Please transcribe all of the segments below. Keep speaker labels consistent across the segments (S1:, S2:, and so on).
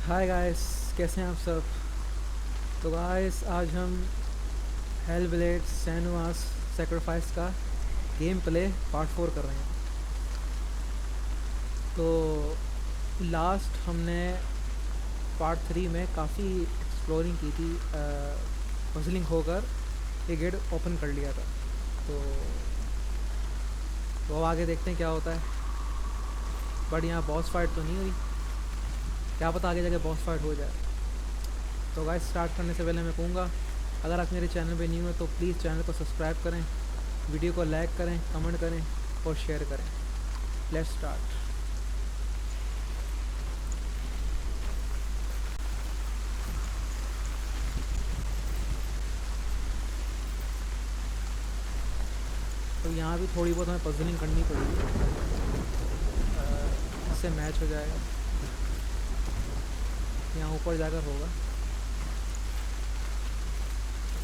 S1: Hi guys, कैसे हैं आप सब। तो गाइस आज हम हेलब्लेड सेनुआस सेक्रीफाइस का गेम प्ले पार्ट 4 कर रहे हैं। तो लास्ट हमने पार्ट 3 में काफ़ी एक्सप्लोरिंग की थी, पजलिंग होकर ये गेट ओपन कर लिया था। तो अब आगे देखते हैं क्या होता है। बट यहाँ बॉस फाइट तो नहीं हुई, क्या पता आगे जाके बॉस फाइट हो जाए। तो गाइस स्टार्ट करने से पहले मैं कहूँगा, अगर आप मेरे चैनल पे न्यू हैं तो प्लीज़ चैनल को सब्सक्राइब करें, वीडियो को लाइक करें, कमेंट करें और शेयर करें। Let's start. तो यहाँ भी थोड़ी बहुत हमें पजलिंग करनी पड़ेगी, इससे मैच हो जाएगा। यहाँ ऊपर जाकर होगा।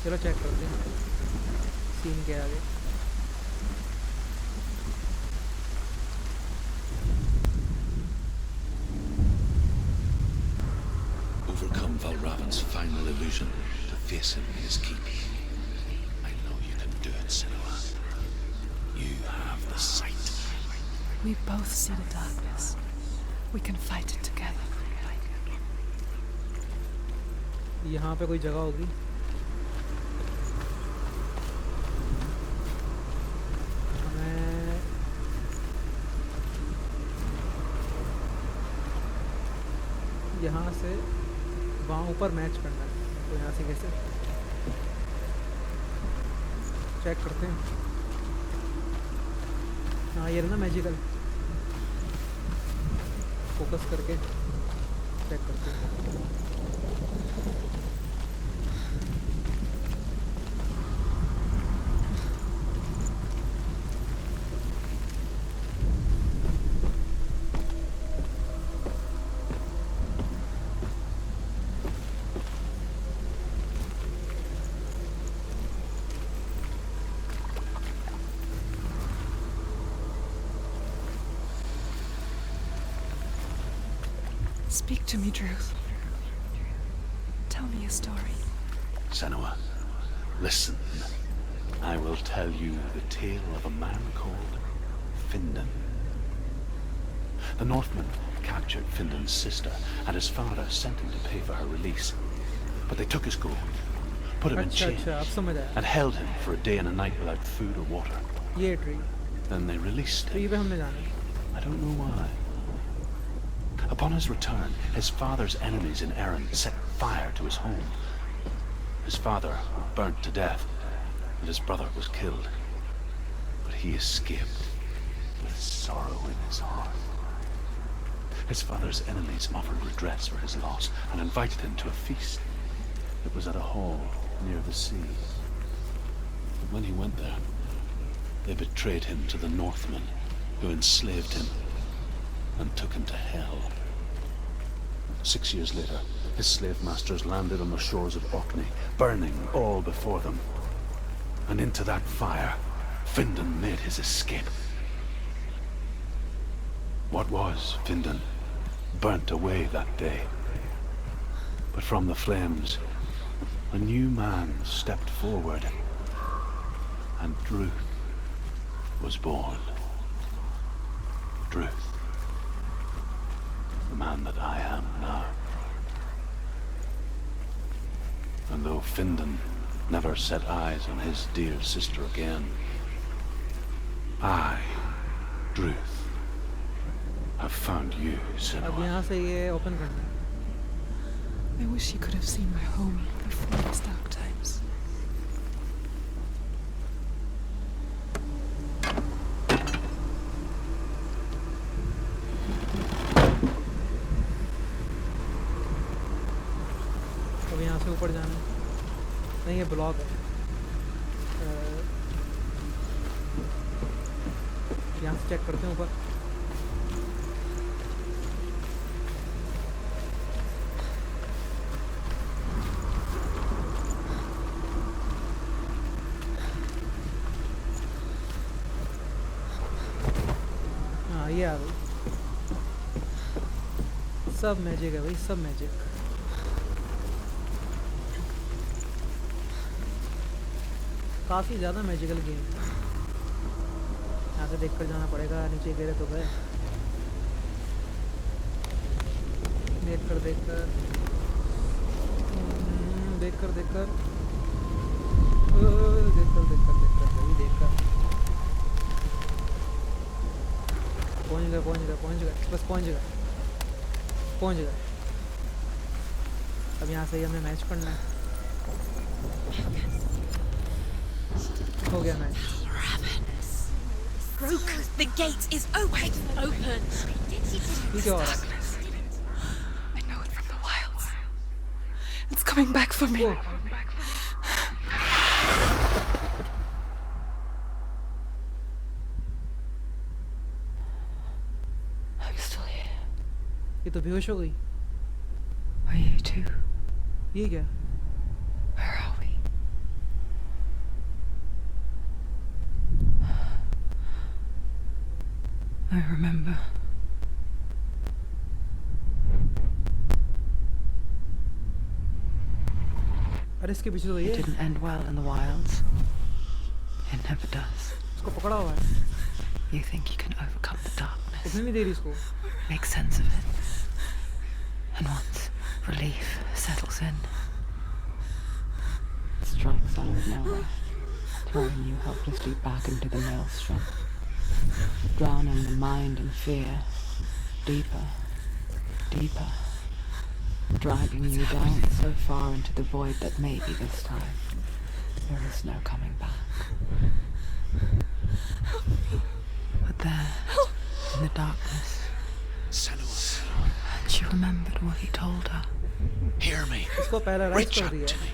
S1: चलो चेक करते हैं सीन के आगे।
S2: Overcome Valravan's final illusion to face him in his keep. I know you can do it, Senua. You have the sight.
S3: We both see the darkness. We can fight it together.
S1: यहाँ पे कोई जगह होगी। हमें यहाँ से वहाँ ऊपर मैच करना है। तो यहाँ से कैसे चेक करते हैं। हाँ ये ना मैजिकल फोकस करके चेक करते हैं।
S3: Speak to me, Drew. Tell me a story.
S2: Senua, listen. I will tell you the tale of a man called Findan. The Northmen captured Findan's sister, and his father sent him to pay for her release. But they took his gold, put him in chains,
S1: अब समझ आया।
S2: and held him for a day and a night without food or water.
S1: ये tree
S2: Then they released
S1: tree
S2: him.
S1: पे हमने जाना है।
S2: I don't know why. Upon his return, his father's enemies in Erin set fire to his home. His father burnt to death, and his brother was killed. But he escaped with sorrow in his heart. His father's enemies offered redress for his loss and invited him to a feast. It was at a hall near the sea. But when he went there, they betrayed him to the Northmen, who enslaved him and took him to hell. 6 years later, his slave masters landed on the shores of Orkney, burning all before them. And into that fire, Findan made his escape. What was Findan burnt away that day. But from the flames, a new man stepped forward, and Druth was born. Druth. The man that I am now. And though Findan never set eyes on his dear sister again, I, Druth, have found you,
S1: अब
S2: Senua.
S1: यहाँ से ये open करना है।
S3: I wish you could have seen my home before these dark times.
S1: अब यहाँ से ऊपर जाना है। नहीं ये ब्लॉक है। यहाँ से चेक करते हैं ऊपर। हाँ ये आ गई। सब मैजिक है भाई, सब मैजिक। काफ़ी ज़्यादा मैजिकल गेम है। यहाँ से देख कर जाना पड़ेगा, नीचे गिरे तो गए। देख कर देख कर देख कर देख कर देख कर देख कर देख कर भाई देख कर। पहुँच गए पहुँच गए पहुँच गए, बस पहुँच गए पहुँच गए। अब यहाँ से ही हमें मैच करना है। हो गया match.
S4: The gate is open.
S1: ये क्या हो रहा है?
S3: I know it from the wilds. It's coming back for me.
S1: Oh,
S3: I'm still here.
S1: ये तो बेहोश हो गई।
S3: Are you too?
S1: ये क्या?
S3: Where are we? I remember.
S1: अरे इसके पीछे तो
S3: It
S1: ये
S3: didn't end well in the wilds. It never does.
S1: इसको पकड़ा हुआ है।
S3: You think you can overcome the darkness,
S1: उठने नहीं दे रही इसको।
S3: make sense of it. And once relief settles in, it strikes out of nowhere, throwing you helplessly back into the maelstrom, drowning the mind in fear, deeper, deeper, dragging you down so far into the void that maybe this time there is no coming back. But there, in the darkness,
S2: Senua,
S3: she remembered what he told her.
S2: hear me.
S1: इसको paralyse
S2: Reach
S1: कर
S2: out
S1: दिया
S2: to
S1: है।
S2: me.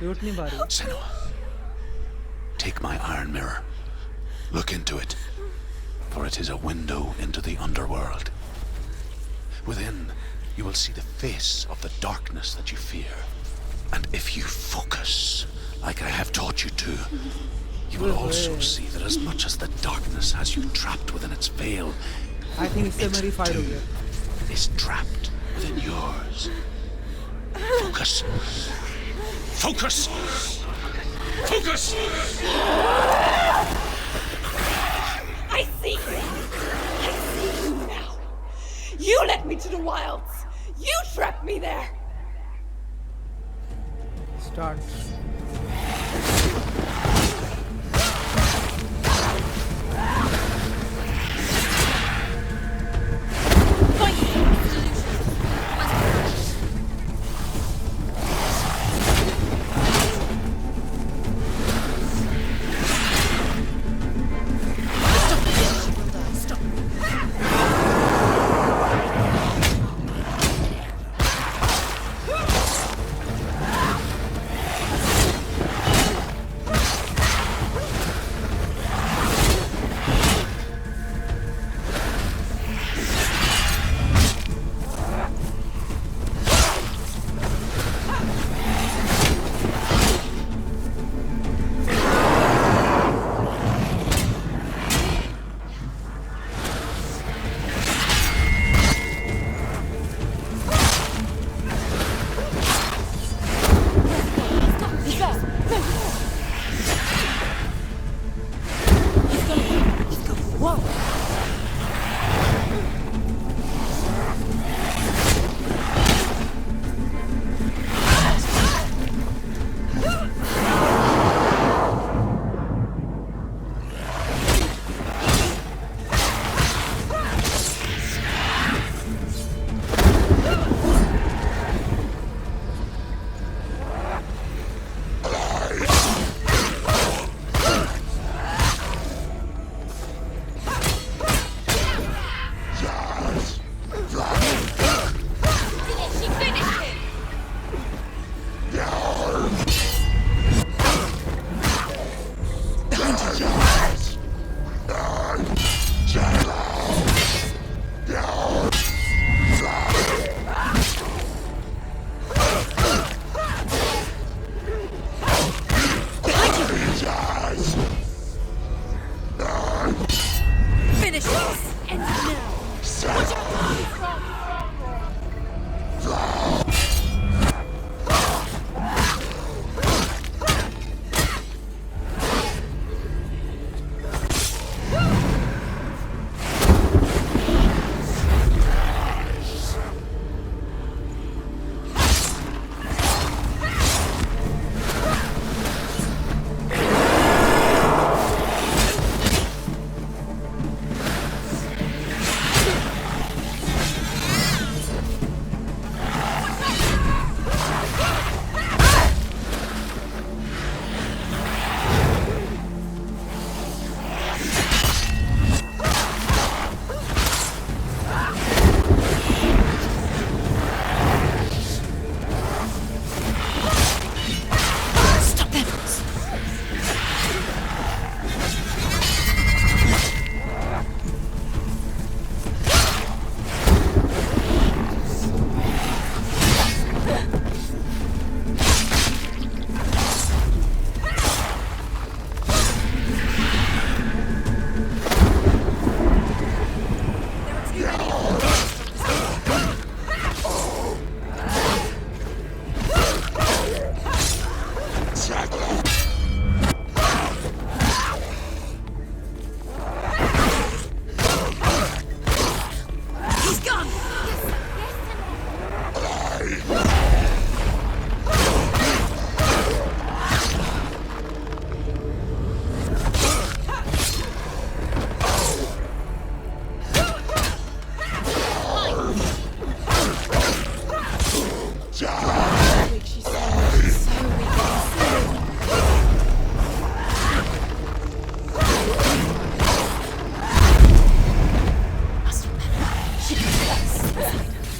S1: ये उठ नहीं पा रही।
S2: Senua, take my iron mirror. Look into it, for it is a window into the underworld. Within, you will see the face of the darkness that you fear. And if you focus, like I have taught you to, you will also see that as much as the darkness has you trapped within its veil,
S1: I think इससे
S2: it
S1: मेरी fight हो
S2: too
S1: गया।
S2: is trapped within yours. Focus. Focus. Focus.
S4: I see you. I see you now. You led me to the wilds. You trapped me there.
S1: Start.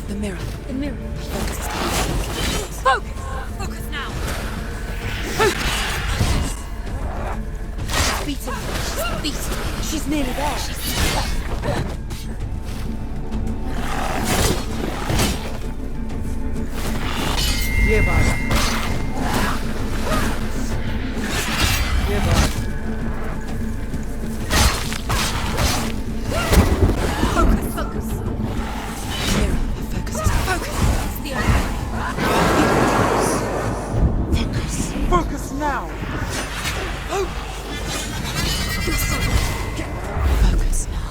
S4: The mirror. The mirror. Focus! Focus now! She's beating. She's beating. She's nearly there.
S1: ये बात
S4: Focus! Focus! Mirror. Focus. Focus! It's the only way. Focus!
S1: Focus now!
S4: Focus now.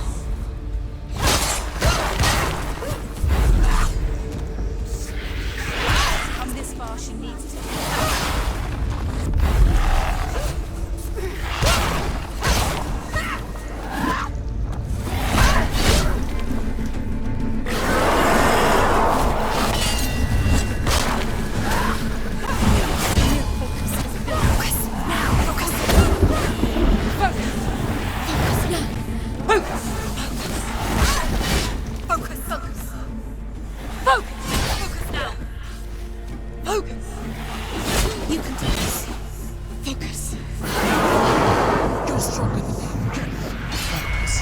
S4: Come this far, she needs to. Focus, focus. Focus! Focus now! Focus! You can do this. Focus. You're stronger than me. Focus.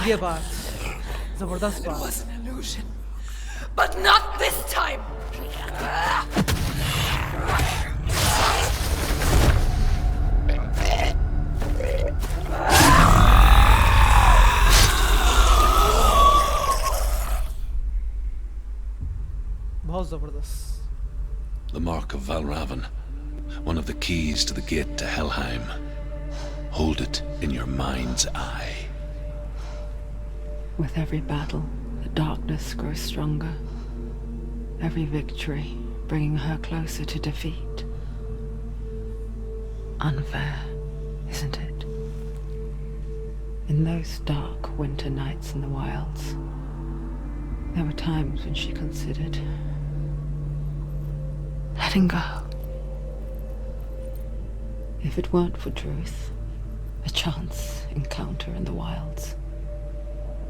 S1: ये बात जबरदस्त
S4: It
S1: बात
S4: was an illusion. But not this time!
S1: बहुत जबरदस्त.
S2: The mark of Valravan, one of the keys to the gate to Helheim. Hold it in your mind's eye.
S3: With every battle, the darkness grows stronger. Every victory bringing her closer to defeat. Unfair, isn't it? In those dark winter nights in the wilds, there were times when she considered letting go. If it weren't for Druth, a chance encounter in the wilds,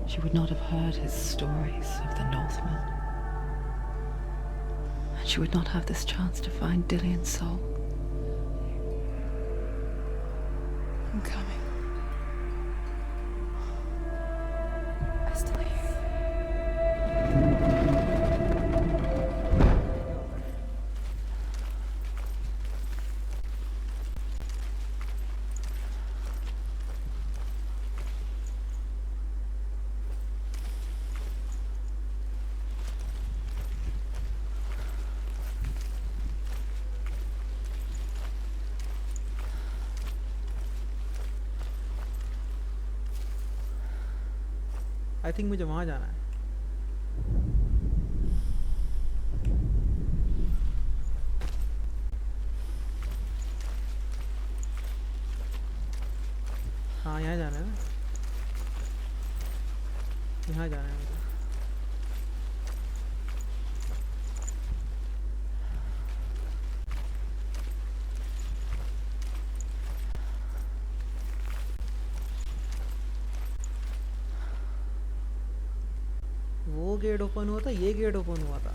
S3: she would not have heard his stories of the Northmen. And she would not have this chance to find Dillion's soul.
S4: I'm coming. I still hear you.
S1: I think मुझे वहाँ जाना है. हाँ यहाँ जाना है ना. यहाँ जाना है मुझे. वो गेट ओपन हुआ था, ये गेट ओपन हुआ था.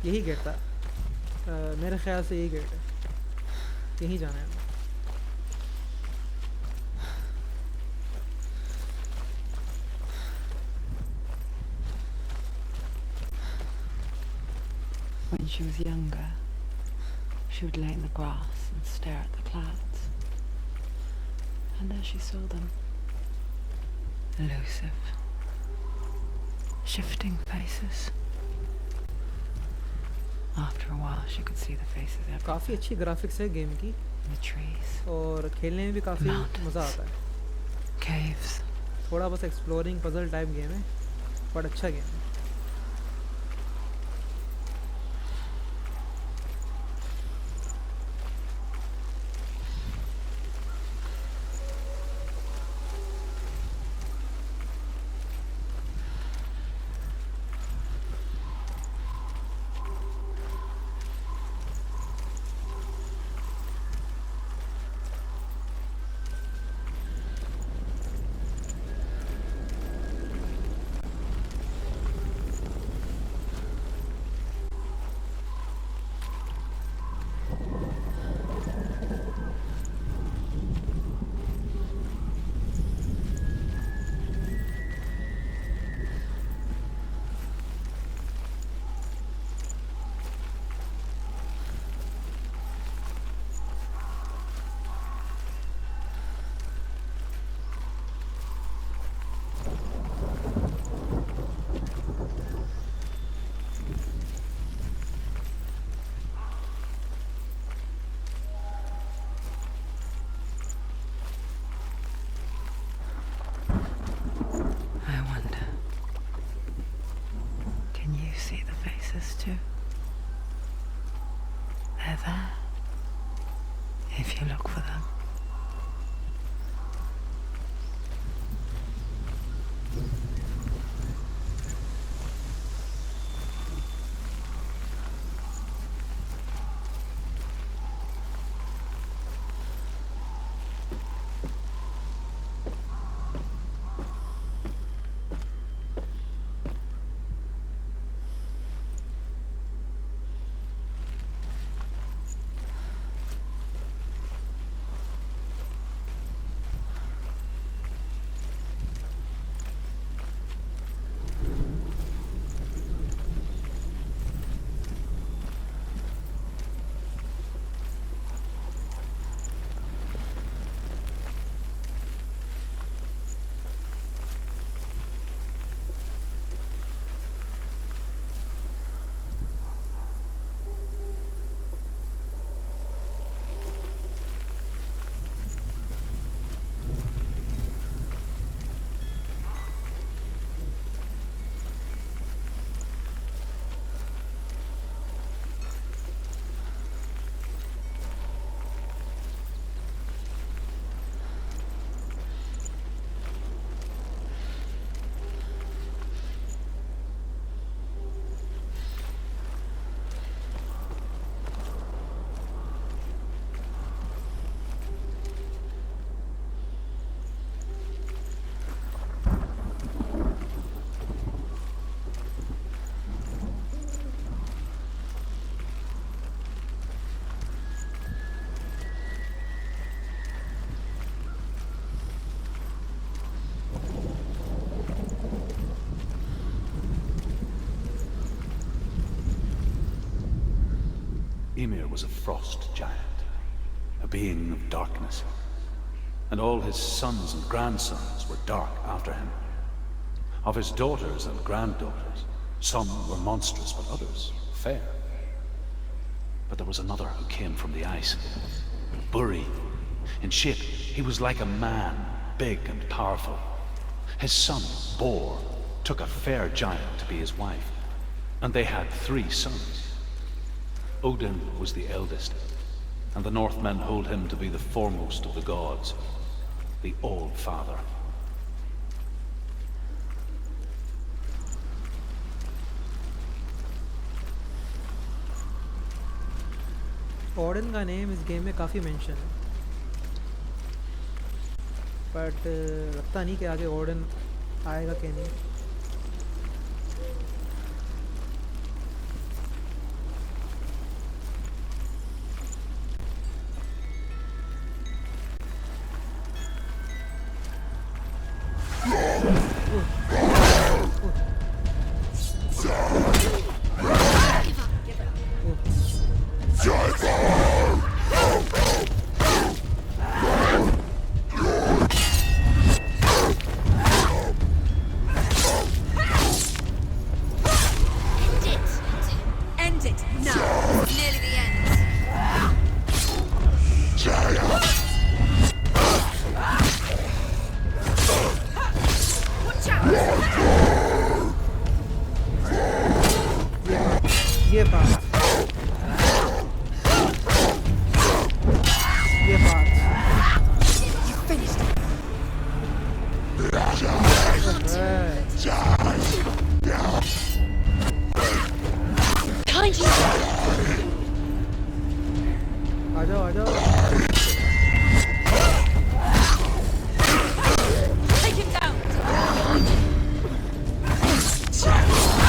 S1: यही गेट था, मेरे ख्याल से यही गेट है, यहीं जाना है।
S3: When she was younger, she would lay in the grass and stare at the clouds. And there she saw them. Elusive, shifting faces. After a while, she could see the faces everywhere.
S1: काफ़ी अच्छी graphics है game की,
S3: The trees,
S1: और खेलने में भी काफ़ी
S3: Mountains.
S1: मज़ा आता है।
S3: caves.
S1: थोड़ा बस एक्सप्लोरिंग पजल टाइप गेम है, बट अच्छा गेम है।
S3: I wonder, can you see the faces too? They're there, if you look for them.
S2: Ymir was a frost giant, a being of darkness, and all his sons and grandsons were dark after him. Of his daughters and granddaughters, some were monstrous, but others fair. But there was another who came from the ice, Buri. In shape, he was like a man, big and powerful. His son, Bor, took a fair giant to be his wife, and they had 3 sons. Odin was the eldest, and the Northmen hold him to be the foremost of the gods, the All-Father.
S1: Odin का name इस game में काफ़ी mention है, but लगता नहीं कि आगे Orton आएगा कि नहीं।
S4: End it now. It's nearly the end. Watch out!
S1: ये बात
S4: You finished it. Kind you.
S1: आ जाओ
S4: Take him down. He's finished.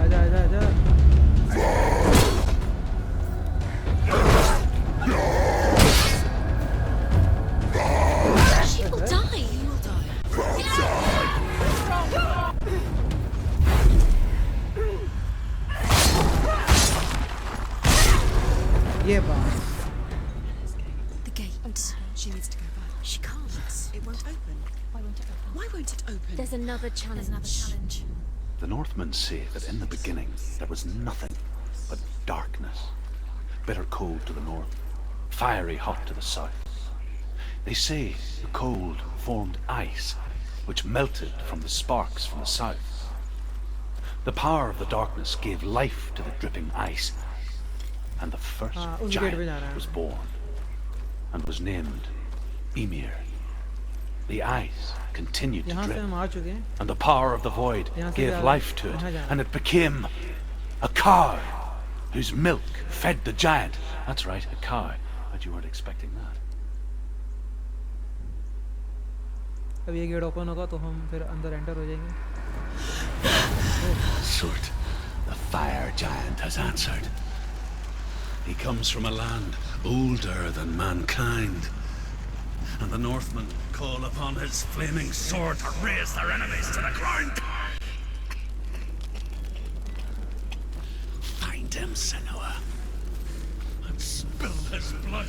S1: आजा
S4: She will die. You will die.
S1: ये बात
S4: The gate. She needs to go back. She can't. It won't open. Why won't it open? Why won't it open?
S5: There's another challenge.
S2: The Northmen say that in the beginning there was nothing but darkness. Bitter cold to the north, fiery hot to the south. They say the cold formed ice, which melted from the sparks from the south. The power of the darkness gave life to the dripping ice, and the first
S1: उस gate पे जाना
S2: giant
S1: है
S2: was born, and was named Ymir. The ice continued to
S1: यहाँ से
S2: drip,
S1: हम आ चुके हैं
S2: and the power of the void
S1: यहाँ से
S2: gave
S1: जा-
S2: life to it,
S1: कहाँ जाना?
S2: and it became a cow whose milk fed the giant. That's right, a cow. But you weren't expecting that.
S1: अब ये गेट ओपन होगा तो हम फिर अंदर एंटर हो जाएंगे
S2: Surt, the fire giant has answered. He comes from a land older than mankind, and the Northmen call upon his flaming sword to raise their enemies to the ground. Find him, Senua, and spill his blood.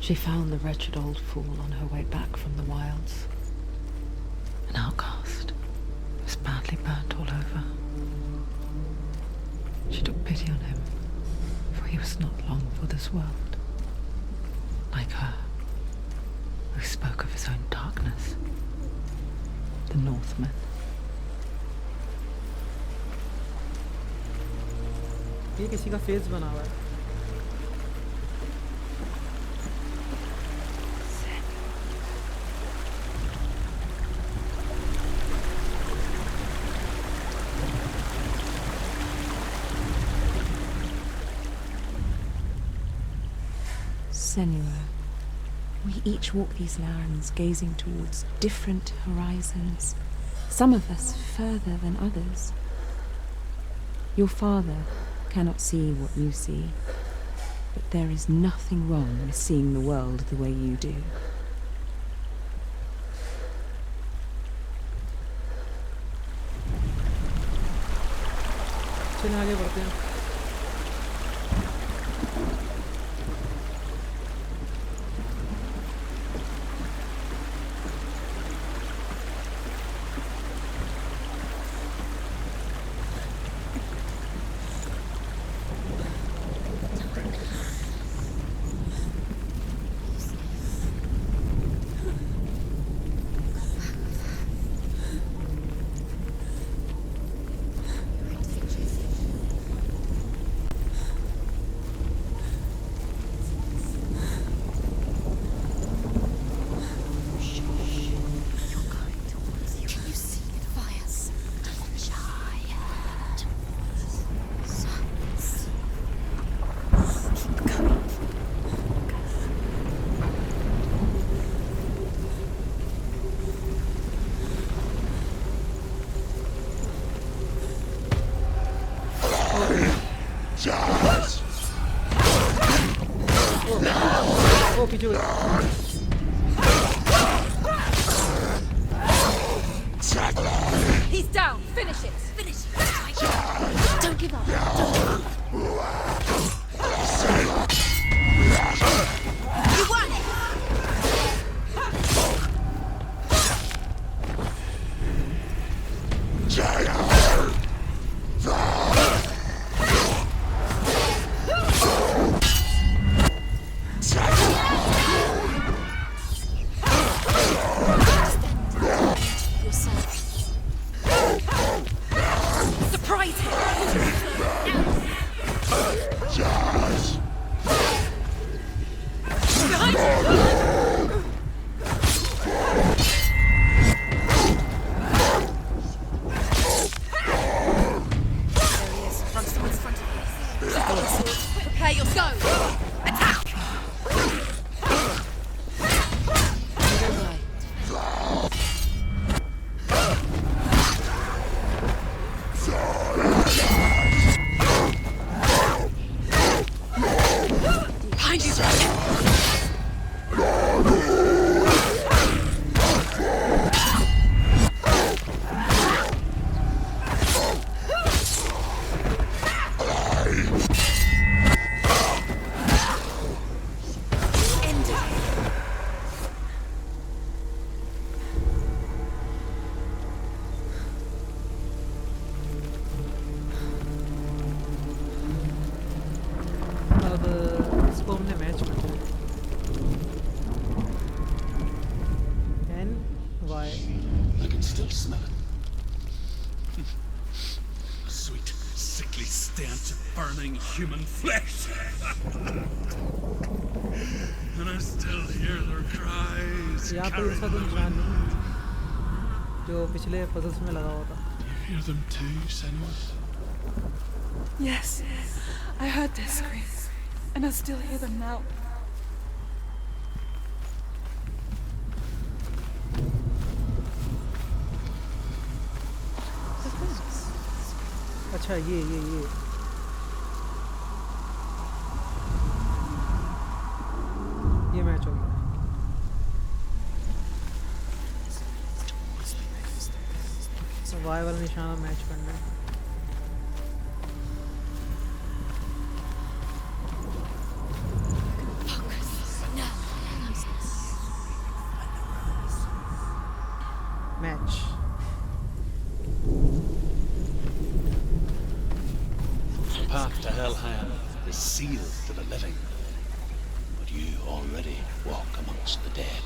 S3: She found the wretched old fool on her way back from the wilds. An outcast, was badly burnt all over. She took pity on him, for he was not long for this world. Like her, who spoke of his own darkness. The Northmen.
S1: ये किसी का face बना हुआ है
S6: Senua, we each walk these lands gazing towards different horizons, some of us further than others. Your father cannot see what you see, but there is nothing wrong with seeing the world the way you do.
S1: चलिए आगे बढ़ते हैं
S2: I can still smell it.
S7: A sweet, sickly stench of burning human flesh. And I still hear their cries.
S1: यहाँ पे
S7: carried
S1: इसका तो
S7: by
S1: निशान
S7: wind.
S1: नहीं जो पिछले पजल्स में लगा हुआ था.
S7: You hear them too, Senua?
S4: Yes, I heard their screams, and I still hear them now.
S1: अच्छा ये मैच हो गया. वाई वाला निशाना मैच करना है. Match.
S2: The path to Hellham is sealed to the living, but you already walk amongst the dead.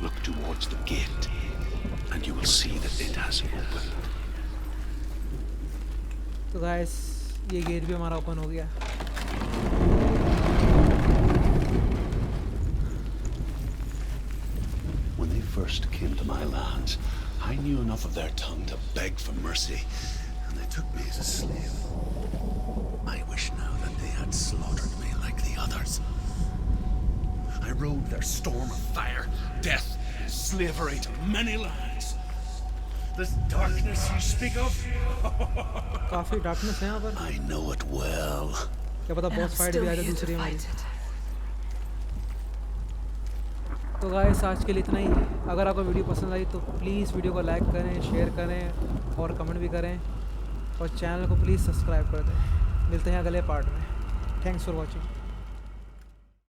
S2: Look towards the gate, and you will see that it has opened.
S1: तो guys ये gate भी हमारा open हो गया.
S2: When they first came to my lands, I knew enough of their tongue to beg for mercy, and they took me as a slave. I wish now that they had slaughtered me like the others. I rode their storm of fire, death, slavery to many lands. This darkness you speak of,
S1: काफी darkness है यहाँ पर.
S2: I know it well.
S1: क्या पता
S4: And I'm
S1: boss fight
S4: still
S1: भी आए
S4: here
S1: दूसरी
S4: to
S1: हमारी.
S4: fight it.
S1: तो गाइस आज के लिए इतना ही. अगर आपको वीडियो पसंद आई तो प्लीज़ वीडियो को लाइक करें, शेयर करें और कमेंट भी करें और चैनल को प्लीज़ सब्सक्राइब कर दें. मिलते हैं अगले पार्ट में. Thanks for watching.